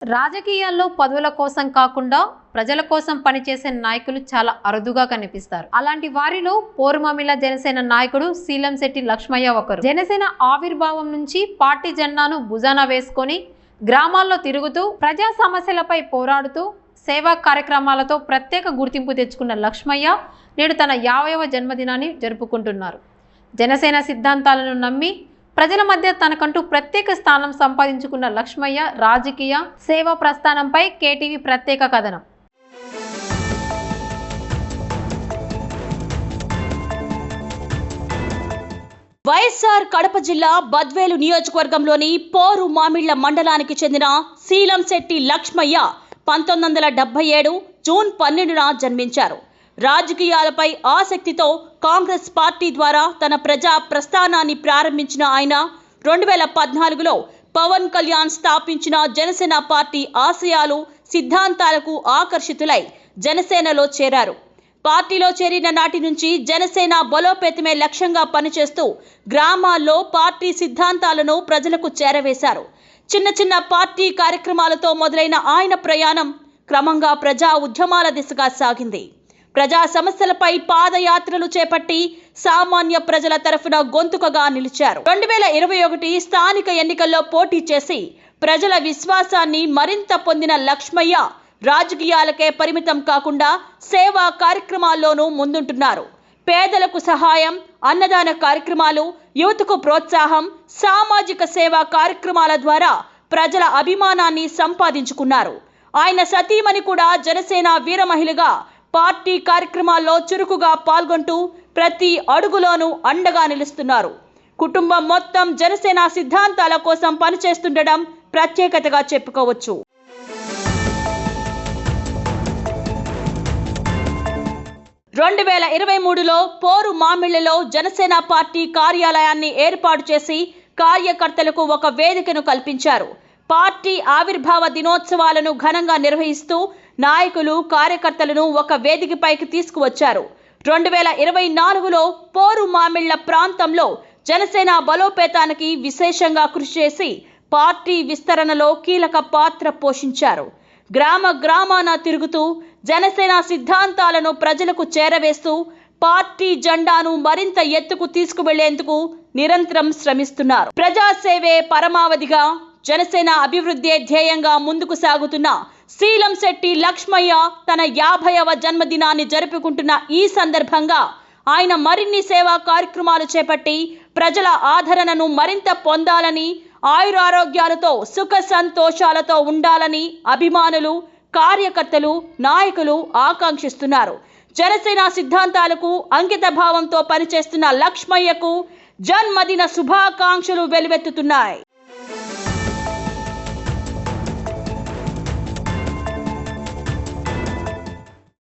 రాజకీయాల్లో పదవుల కోసం కాకుండా ప్రజల కోసం పనిచేసే నాయకులు చాలా అరుదుగా కనిపిస్తారు. అలాంటి వారిలో పోరుమామిళ్ళ జనసేన నాయకుడు శీలంశెట్టి లక్ష్మయ్య ఒకరు. జనసేన ఆవిర్భావం నుంచి పార్టీ జెండాను భుజాన వేసుకొని గ్రామాల్లో తిరుగుతూ ప్రజా సమస్యలపై పోరాడుతూ సేవా కార్యక్రమాలతో ప్రత్యేక గుర్తింపు తెచ్చుకున్న లక్ష్మయ్య నేడు తన 50వ జన్మదినాన్ని జరుపుకుంటున్నారు. జనసేన సిద్ధాంతాలను నమ్మి ప్రజల మధ్య తనకంటూ ప్రత్యేక స్థానం సంపాదించుకున్న లక్ష్మయ్య రాజకీయ సేవా ప్రస్థానంపై కేటీవీ ప్రత్యేక కథనం. వైఎస్ఆర్ కడప జిల్లా బద్వేలు నియోజకవర్గంలోని పోరుమామిళ్ళ మండలానికి చెందిన శీలంశెట్టి లక్ష్మయ్య 1977 జూన్ 12న జన్మించారు. రాజకీయాలపై ఆసక్తితో కాంగ్రెస్ పార్టీ ద్వారా తన ప్రజా ప్రస్థానాన్ని ప్రారంభించిన ఆయన 2014లో పవన్ కళ్యాణ్ స్థాపించిన జనసేన పార్టీ ఆశయాలు సిద్ధాంతాలకు ఆకర్షితులై జనసేనలో చేరారు. పార్టీలో చేరిన నాటి నుంచి జనసేన బలోపేతమే లక్ష్యంగా పనిచేస్తూ గ్రామాల్లో పార్టీ సిద్ధాంతాలను ప్రజలకు చేరవేశారు. చిన్న చిన్న పార్టీ కార్యక్రమాలతో మొదలైన ఆయన ప్రయాణం క్రమంగా ప్రజా ఉద్యమాల దిశగా సాగింది. ప్రజా సమస్యలపై పాదయాత్రలు చేపట్టి సామాన్య ప్రజల తరఫున గొంతుకగా నిలిచారు. 2021 స్థానిక ఎన్నికల్లో పోటీ చేసి ప్రజల విశ్వాసాన్ని మరింత పొందిన లక్ష్మయ్య రాజకీయాలకే పరిమితం కాకుండా సేవా కార్యక్రమాల్లోనూ ముందుంటున్నారు. పేదలకు సహాయం, అన్నదాన కార్యక్రమాలు, యువతకు ప్రోత్సాహం, సామాజిక సేవా కార్యక్రమాల ద్వారా ప్రజల అభిమానాన్ని సంపాదించుకున్నారు. ఆయన సతీమణి కూడా జనసేన వీర మహిళగా పార్టీ కార్యక్రమాల్లో చురుకుగా పాల్గొంటూ ప్రతి అడుగులోనూ అండగా నిలుస్తున్నారు. కుటుంబం మొత్తం జనసేన సిద్ధాంతాల కోసం పనిచేస్తుండడం ప్రత్యేకతగా చెప్పుకోవచ్చు. రెండు 2023లో పోరుమామిళ్ళలో జనసేన పార్టీ కార్యాలయాన్ని ఏర్పాటు చేసి కార్యకర్తలకు ఒక వేదికను కల్పించారు. పార్టీ ఆవిర్భావ దినోత్సవాలను ఘనంగా నిర్వహిస్తూ నాయకులు, కార్యకర్తలను ఒక వేదికపైకి తీసుకువచ్చారు. 2024లో పోరుమామిళ్ళ ప్రాంతంలో జనసేన బలోపేతానికి విశేషంగా కృషి చేసి పార్టీ విస్తరణలో కీలక పాత్ర పోషించారు. గ్రామాన తిరుగుతూ జనసేన సిద్ధాంతాలను ప్రజలకు చేరవేస్తూ పార్టీ జెండాను మరింత ఎత్తుకు తీసుకువెళ్లేందుకు నిరంతరం శ్రమిస్తున్నారు. ప్రజాసేవే పరమావధిగా జనసేన అభివృద్ధి ధ్యేయంగా ముందుకు సాగుతున్న శీలంశెట్టి లక్ష్మయ్య తన 50వ జన్మదినాన్ని జరుపుకుంటున్న ఈ సందర్భంగా ఆయన మరిన్ని సేవా కార్యక్రమాలు చేపట్టి ప్రజల ఆదరణను మరింత పొందాలని, ఆయురారోగ్యాలతో సుఖ సంతోషాలతో ఉండాలని అభిమానులు, కార్యకర్తలు, నాయకులు ఆకాంక్షిస్తున్నారు. జనసేన సిద్ధాంతాలకు అంకిత భావంతో పనిచేస్తున్న లక్ష్మయ్యకు జన్మదిన శుభాకాంక్షలు వెలువెత్తుతున్నాయి.